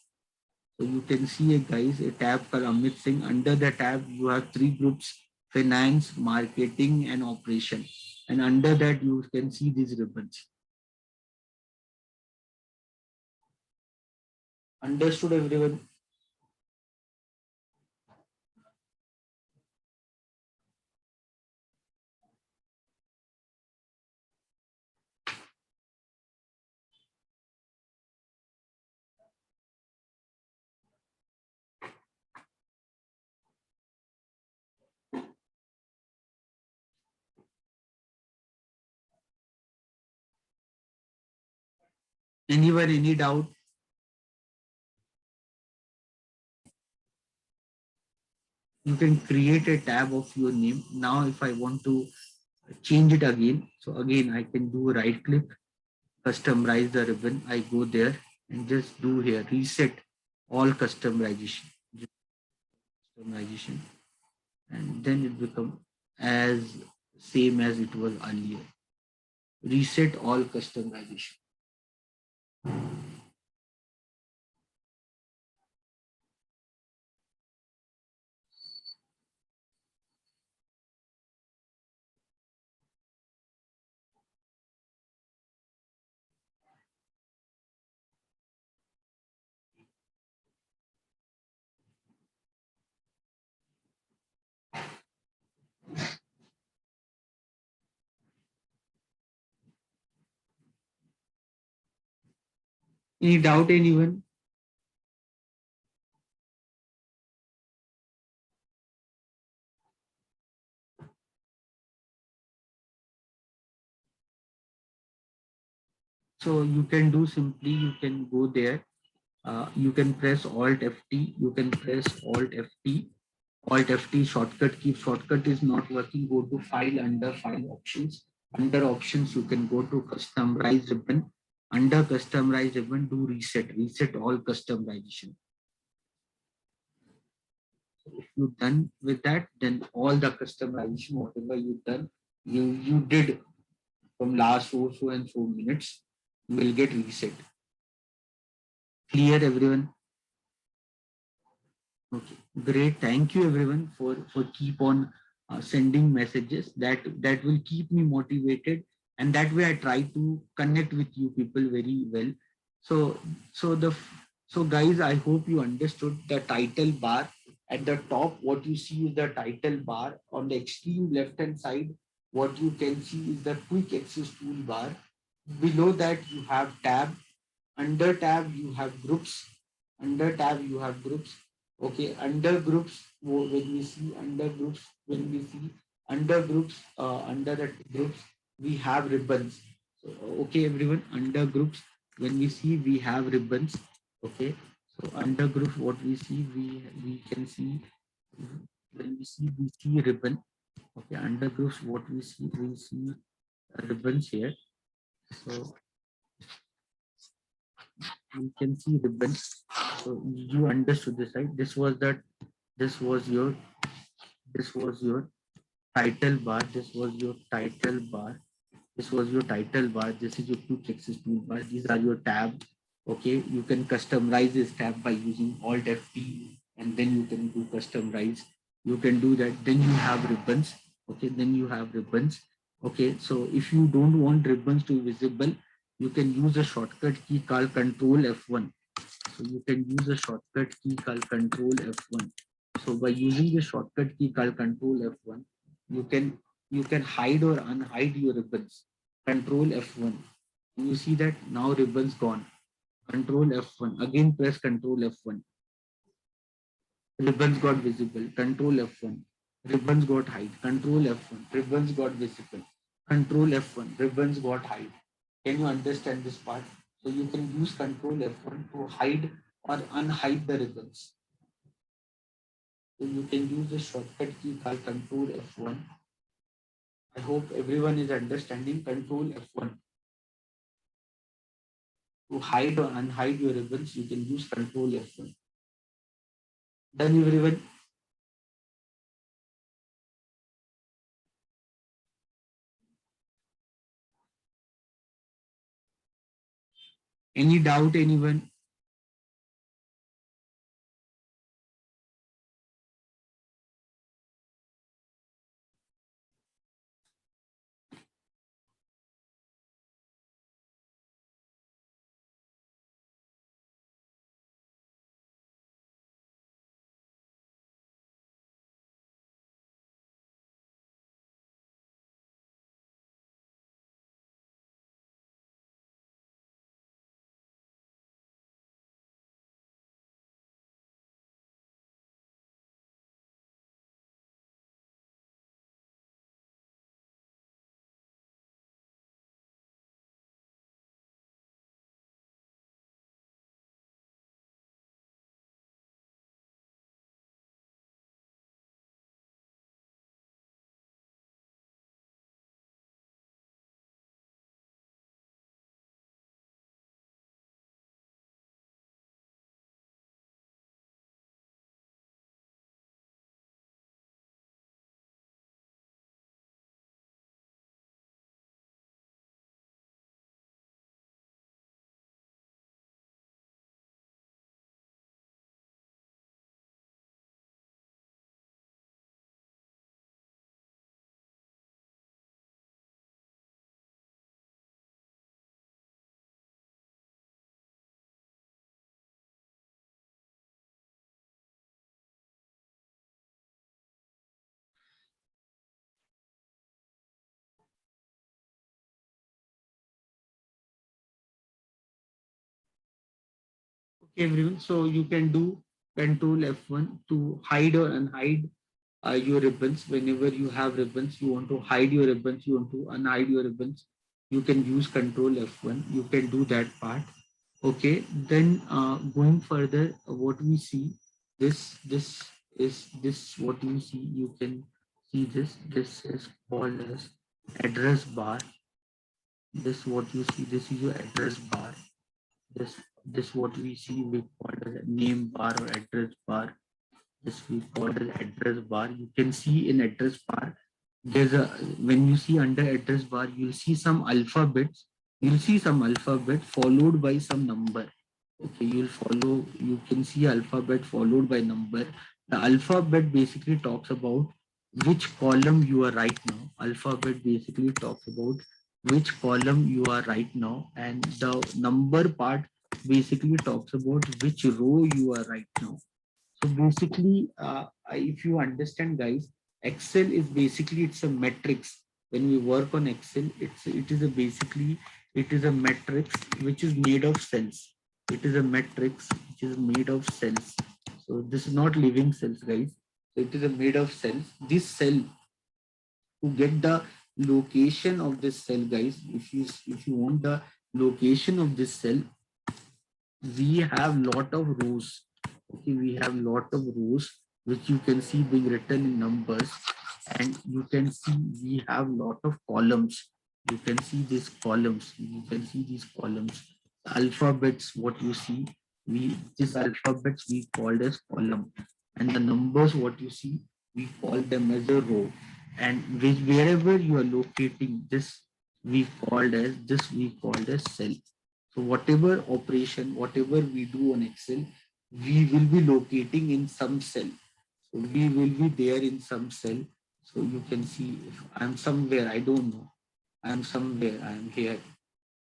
So you can see a tab called Amit Singh. Under the tab, you have three groups: finance, marketing, and operation. And under that, you can see these ribbons. Understood, everyone? Anyone, any doubt? You can create a tab of your name. Now, if I want to change it again, so again, I can do right click, customize the ribbon. I go there and just do here, reset all customization. Customization, and then it become as same as it was earlier. Reset all customization. Any doubt, anyone? So you can do simply, you can go there. You can press Alt FT. You can press Alt FT. Alt FT shortcut key. Shortcut is not working. Go to File, under File Options. Under Options, you can go to Customize ribbon. Under Customize ribbon, do reset. Reset all customization. So if you're done with that, then all the customization, whatever you've done, you did from last so and so minutes, will get reset. Clear, everyone? Okay, great. Thank you, everyone, for keep on sending messages. That will keep me motivated, and that way I try to connect with you people very well. So so the so guys, I hope you understood the title bar at the top. What you see is the title bar. On the extreme left hand side, what you can see is the quick access toolbar. Below that you have tab. Under tab you have groups. Under tab you have groups. Okay, under groups, when we see under groups, when we see under groups, under the groups, we have ribbons. So, okay, everyone, under groups, when we see, we have ribbons. Okay, so under groups, what we see, we can see, when we see ribbon. Okay, under groups, what we see ribbons here. So you can see ribbons. So you understood this, right? This was your this was your title bar. This was your title bar. This was your title bar. This is your quick access toolbar. These are your tabs. Okay, you can customize this tab by using Alt F-T, and then you can do customize. You can do that. Then you have ribbons. Okay, then you have ribbons. Okay, so if you don't want ribbons to be visible, you can use a shortcut key called Control F1. So you can use a shortcut key called Control F1. So by using the shortcut key called Control F1, you can hide or unhide your ribbons. Control F1. You see that now ribbons gone. Control F1. Again press Control F1. Ribbons got visible. Control F1. Ribbons got hide. Control F1. Ribbons got visible. Control F1. Ribbons got hide. Can you understand this part? So you can use Control F1 to hide or unhide the ribbons. So you can use the shortcut key called Control F1. I hope everyone is understanding Control F1. To hide or unhide your ribbons, you can use Control F1. Done, everyone? Any doubt, anyone? Okay, everyone. So you can do Control F1 to hide or unhide your ribbons. Whenever you have ribbons, you want to hide your ribbons, you want to unhide your ribbons. You can use control F1. You can do that part. Okay, then going further, what we see, this is this what you see. You can see this. This is called as address bar. This what you see. This is your address bar. This what we see. We call as a name bar or address bar. This we call as address bar. You can see in address bar. There's a when you see under address bar, you'll see some alphabets. You'll see some alphabet followed by some number. Okay, you can see alphabet followed by number. The alphabet basically talks about which column you are right now. Alphabet basically talks about which column you are right now, and the number part basically talks about which row you are right now. So basically, if you understand, guys, Excel is basically it's a matrix. When we work on Excel, it is a basically it is a matrix which is made of cells. It is a matrix which is made of cells. So this is not living cells, guys. So it is a made of cells. This cell, to get the location of this cell, guys, if you want the location of this cell, we have lot of rows. Okay, we have lot of rows which you can see being written in numbers, and you can see we have lot of columns. You can see these columns. You can see these columns. Alphabets, what you see, we these alphabets we called as column, and the numbers, what you see, we call them as a row. And wherever you are locating this, we called as cell. So whatever operation, whatever we do on Excel, we will be locating in some cell. So we will be there in some cell. So you can see if I'm somewhere, I don't know. I'm somewhere, I'm here.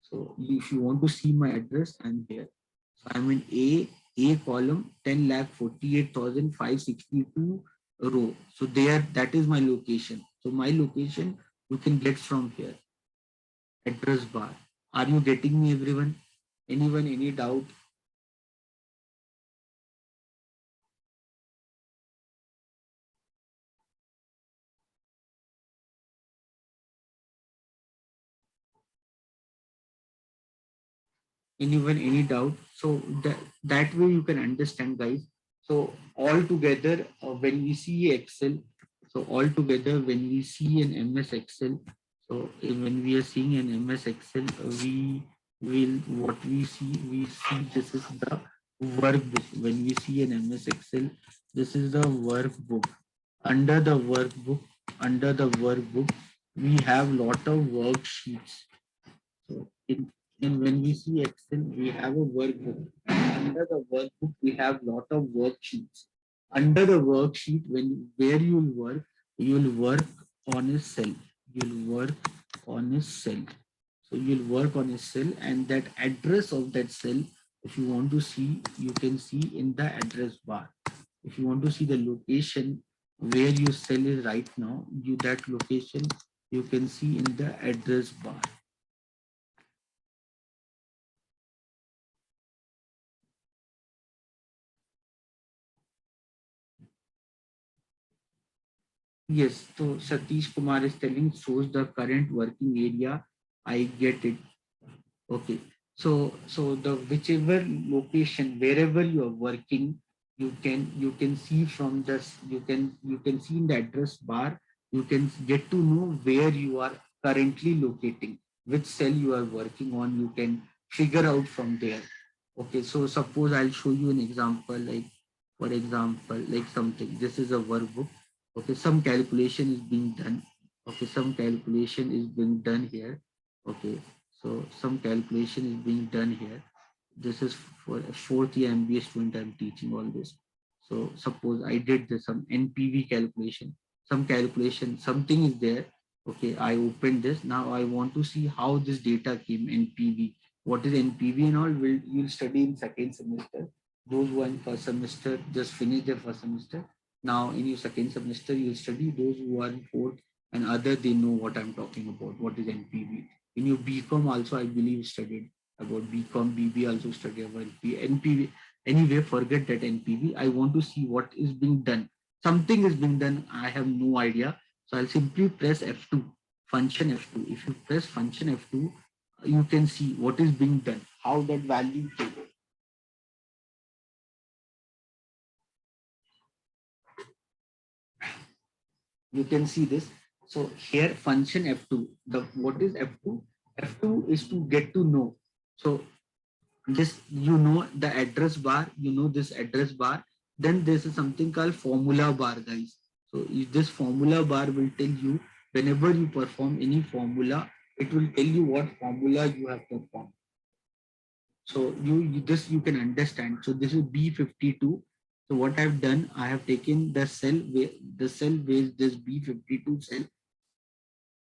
So if you want to see my address, I'm here. So I'm in A column, 10,48,562 row. So there, that is my location. So my location you can get from here. Address bar. Are you getting me, everyone? Anyone, any doubt? Anyone, any doubt? So that way you can understand, guys. So all together, when we see Excel, so all together when we see an MS Excel, so when we are seeing an MS Excel, we will we see this is the workbook. When we see an MS Excel, this is the workbook. Under the workbook, under the workbook, we have lot of worksheets. So when we see Excel, we have a workbook. Under the workbook, we have lot of worksheets. Under the worksheet, where you will work on a cell. You'll work on a cell. So you'll work on a cell, and that address of that cell, if you want to see, you can see in the address bar. If you want to see the location where your cell is right now, that location you can see in the address bar. Yes, so Satish Kumar is telling shows the current working area. I get it. Okay. So the whichever location, wherever you are working, you can see from this, you can see in the address bar, you can get to know where you are currently locating, which cell you are working on, you can figure out from there. Okay, so suppose I'll show you an example, like for example, like something. This is a workbook. Okay, some calculation is being done. Okay, some calculation is being done here. Okay, so some calculation is being done here. This is for a fourth year MBA student. I'm teaching all this. So suppose I did this some NPV calculation, some calculation, something is there. Okay, I opened this. Now I want to see how this data came NPV. What is NPV and all? You'll study in second semester. Those who are in first semester just finish their first semester. Now in your second semester you'll study. Those who are in fourth and other, they know what I'm talking about. What is NPV? In your BCom also, I believe, studied about BCom, BB also studied about NPV. Anyway, forget that NPV. I want to see what is being done. Something is being done. I have no idea. So I'll simply press F2 function F2. If you press function F2, you can see what is being done, how that value came. You can see this. So here function F2, what is F2? F2 is to get to know. So this, you know, the address bar, you know, this address bar, then there's something called formula bar, guys. So this formula bar will tell you whenever you perform any formula, it will tell you what formula you have performed. So this you can understand. So this is B52. So what I've done, I have taken the cell where this B52 cell.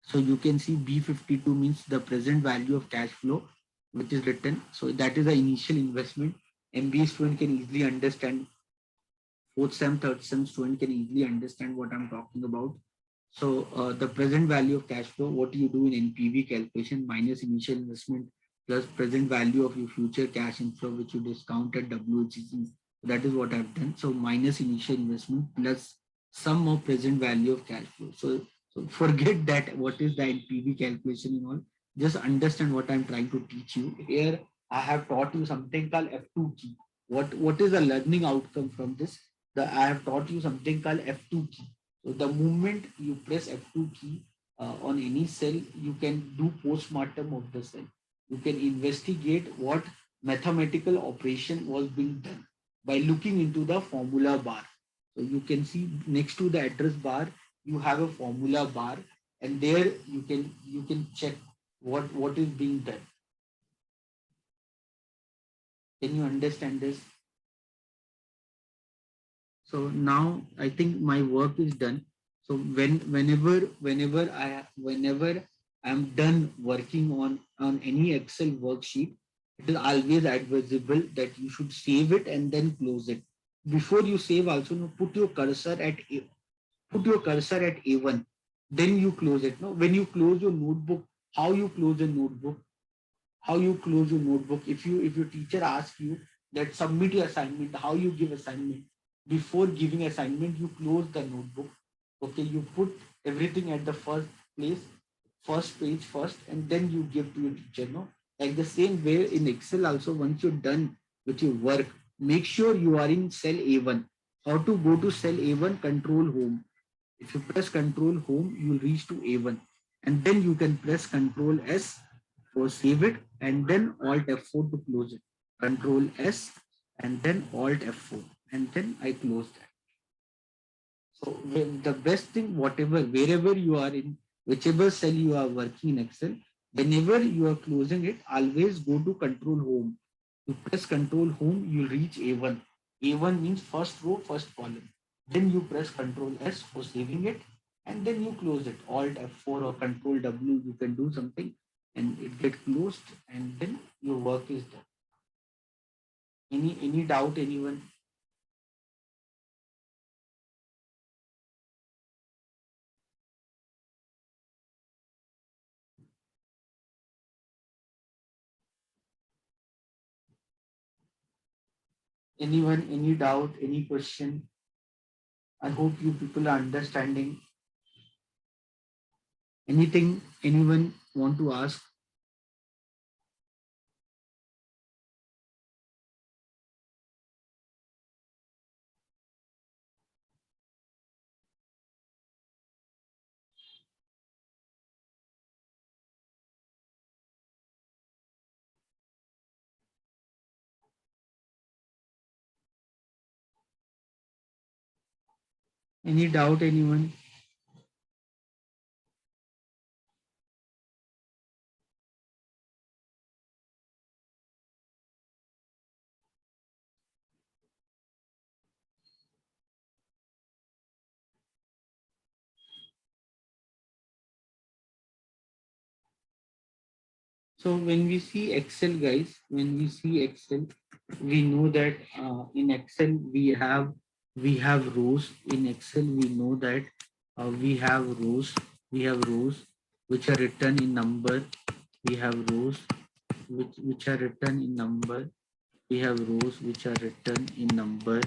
So you can see B52 means the present value of cash flow, which is written. So that is the initial investment. MBA student can easily understand. Fourth sem, third sem student can easily understand what I'm talking about. So the present value of cash flow, what you do in NPV calculation minus initial investment plus present value of your future cash inflow, which you discount at WHC. That is what I've done. So minus initial investment plus sum of present value of cash flow. So forget that what is the NPV calculation and all. Just understand what I'm trying to teach you. Here I have taught you something called F2 key. What is the learning outcome from this? I have taught you something called F2 key. So the moment you press F2 key on any cell, you can do postmortem of the cell. You can investigate what mathematical operation was being done by looking into the formula bar. So you can see next to the address bar, you have a formula bar, and there you can check what is being done. Can you understand this? So now I think my work is done. So whenever I'm done working on any Excel worksheet, it is always advisable that you should save it and then close it. Before you save, also put your cursor at A1. Then you close it. No, when you close your notebook, how you close a notebook? How you close your notebook? If your teacher asks you that submit your assignment, how you give assignment? Before giving assignment, you close the notebook. Okay, you put everything at the first place, first page first, and then you give to your teacher. No, like the same way in Excel also, once you're done with your work, make sure you are in cell A1. How to go to cell A1? Control home. If you press control home, you'll reach to A1, and then you can press control S for save it, and then alt F4 to close it. Control S and then alt F4, and then I close that. So the best thing, wherever you are in, whichever cell you are working in Excel, whenever you are closing it, always go to control home. You press control home, you reach A1. A1 means first row, first column. Then you press control S for saving it, and then you close it. Alt F4 or control W, you can do something and it get closed, and then your work is done. Any doubt, anyone? Anyone, any doubt, any question? I hope you people are understanding. Anything anyone want to ask? Any doubt, anyone? So when we see Excel, guys, when we see Excel, we know that in Excel we have rows. In Excel, we know that we have rows. We have rows which are written in number. We have rows which are written in number. We have rows which are written in number.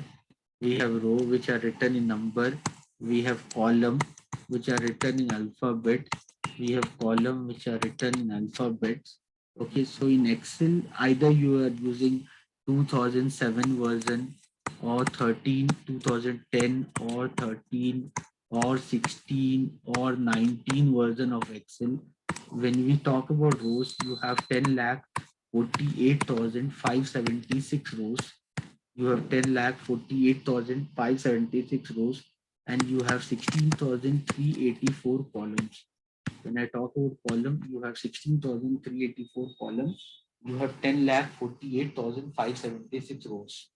We have row which are written in number. We have column. which are written in alphabet. We have column which are written in alphabets. Okay, so in Excel, either you are using 2007 version or 13, 2010 or 13 or 16 or 19 version of Excel. When we talk about rows, you have 10 lakh 48,576 rows. You have 10 lakh 48,576 rows, and you have 16,384 columns. When I talk about column, you have 16,384 columns. You have 10 lakh 48,576 rows.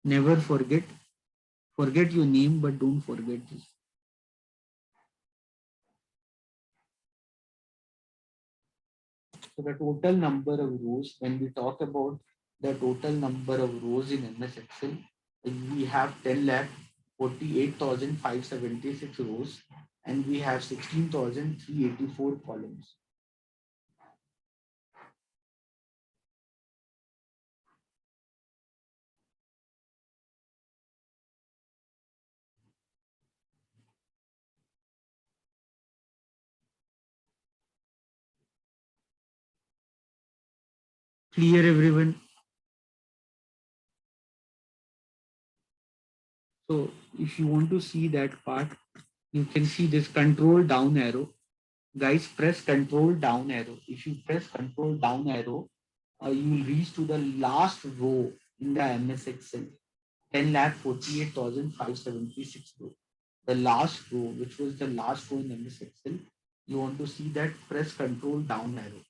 Never forget your name, but don't forget this. So the total number of rows, when we talk about the total number of rows in MS Excel, we have 10 lakh 48,576 rows, and we have 16,384 columns. Clear, everyone? So if you want to see that part, you can see this control down arrow. Guys, press control down arrow. If you press control down arrow, you will reach to the last row in the MS Excel. 10,48,576 row. The last row, which was the last row in MS Excel, you want to see that, press control down arrow.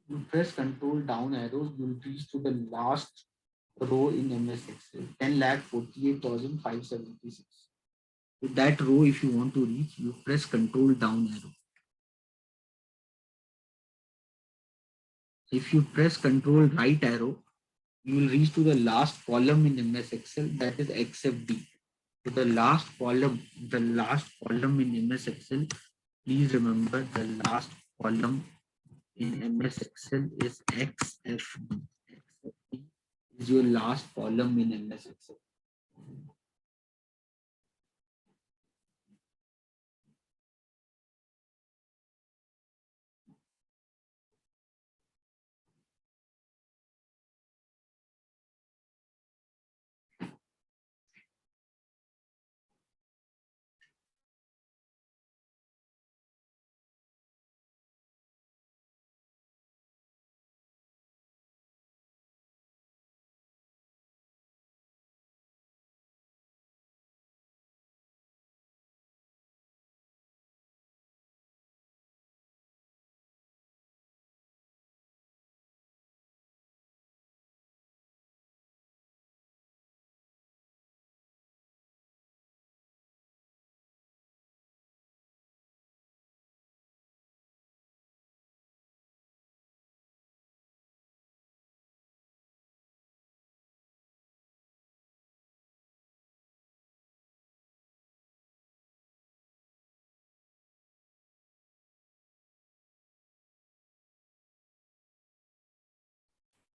You press control down arrow, you'll reach to the last row in MS Excel, 10,48,576. So that row, if you want to reach, you press control down arrow. If you press control right arrow, you will reach to the last column in MS Excel, that is XFD. So the last column in MS Excel, please remember the last column in MS Excel is XFD. XFD is your last column in MS Excel.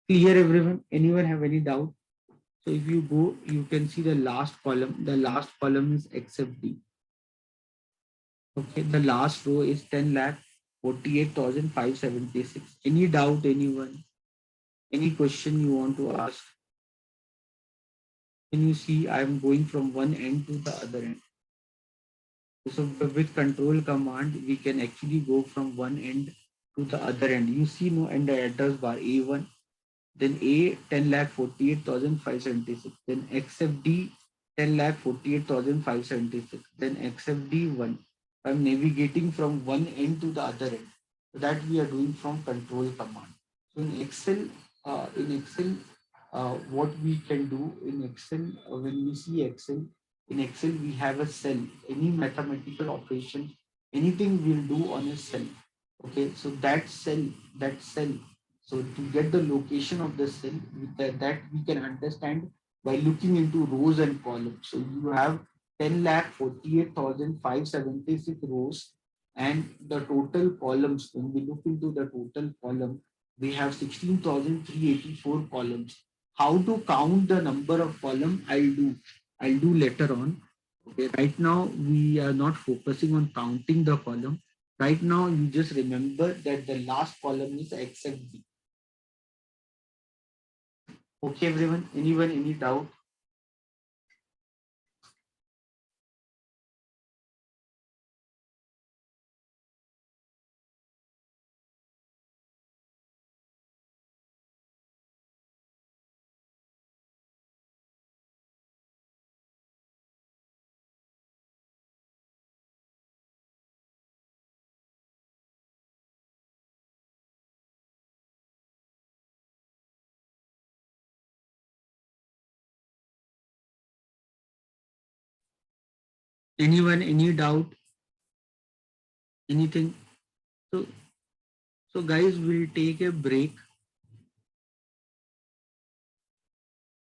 Clear, everyone? Anyone have any doubt? So if you go, you can see the last column. The last column is XFD. Okay, the last row is 10 lakh 48,576. Any doubt, anyone? Any question you want to ask? Can you see I'm going from one end to the other end? So with control command, we can actually go from one end to the other end. You see no, and the address bar A1, then A 10 lakh 48,576, then XFD 10 lakh 48,576, then XFD1. I'm navigating from one end to the other end. So that we are doing from control command. So in Excel, what we can do in Excel, when we see Excel, in Excel we have a cell. Any mathematical operation, anything we'll do on a cell. Okay, so that cell, so to get the location of the cell, that we can understand by looking into rows and columns. So you have 10 lakh 48,576 rows, And the total columns, when we look into the total column, we have 16,384 columns. How to count the number of column, I'll do later on. Okay, right now we are not focusing on counting the column. Right now you just remember that the last column is except B. Okay everyone, anyone, any doubt? Anyone, any doubt, anything? So, so guys, we'll take a break